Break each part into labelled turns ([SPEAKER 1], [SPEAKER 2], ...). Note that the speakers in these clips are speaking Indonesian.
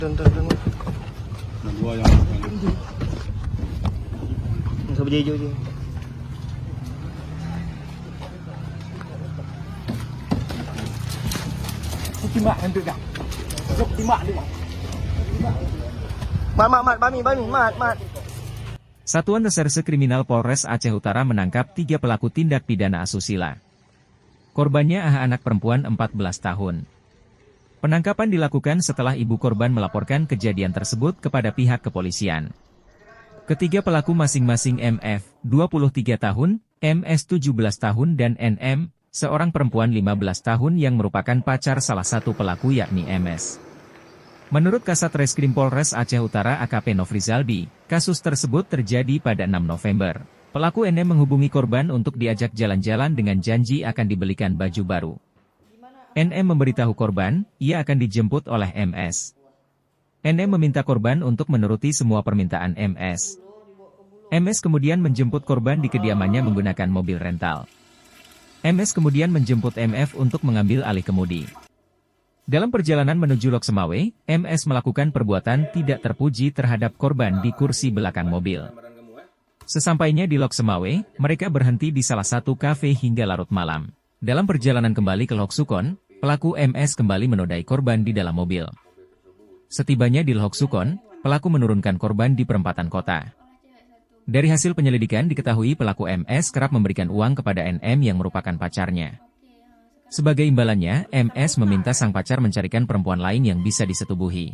[SPEAKER 1] Tonton.
[SPEAKER 2] Nah, dua yang
[SPEAKER 1] Nggak berjejo je.
[SPEAKER 3] Timak nanti dah. Timak dia.
[SPEAKER 1] Mat.
[SPEAKER 4] Satuan Reserse Kriminal Polres Aceh Utara menangkap 3 pelaku tindak pidana asusila. Korbannya anak perempuan 14 tahun. Penangkapan dilakukan setelah ibu korban melaporkan kejadian tersebut kepada pihak kepolisian. Ketiga pelaku masing-masing MF, 23 tahun, MS 17 tahun dan NM, seorang perempuan 15 tahun yang merupakan pacar salah satu pelaku yakni MS. Menurut Kasat Reskrim Polres Aceh Utara AKP Nofrizaldi, kasus tersebut terjadi pada 6 November. Pelaku NM menghubungi korban untuk diajak jalan-jalan dengan janji akan dibelikan baju baru. NM memberitahu korban, ia akan dijemput oleh MS. NM meminta korban untuk menuruti semua permintaan MS. MS kemudian menjemput korban di kediamannya menggunakan mobil rental. MS kemudian menjemput MF untuk mengambil alih kemudi. Dalam perjalanan menuju Lok Semawe, MS melakukan perbuatan tidak terpuji terhadap korban di kursi belakang mobil. Sesampainya di Lok Semawe, mereka berhenti di salah satu kafe hingga larut malam. Dalam perjalanan kembali ke Lok Sukon, pelaku MS kembali menodai korban di dalam mobil. Setibanya di Lok Sukon, pelaku menurunkan korban di perempatan kota. Dari hasil penyelidikan diketahui pelaku MS kerap memberikan uang kepada NM yang merupakan pacarnya. Sebagai imbalannya, MS meminta sang pacar mencarikan perempuan lain yang bisa disetubuhi.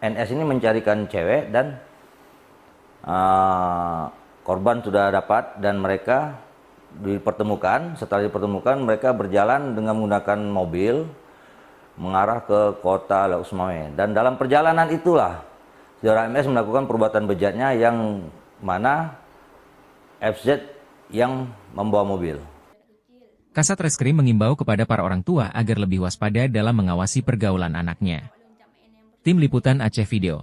[SPEAKER 5] NS ini mencarikan cewek dan korban sudah dapat dan mereka dipertemukan. Setelah dipertemukan, mereka berjalan dengan menggunakan mobil mengarah ke kota Lok Semawe. Dan dalam perjalanan itulah saudara MS melakukan perbuatan bejatnya yang mana FZ yang membawa mobil.
[SPEAKER 4] Kasat Reskrim mengimbau kepada para orang tua agar lebih waspada dalam mengawasi pergaulan anaknya. Tim Liputan Aceh Video.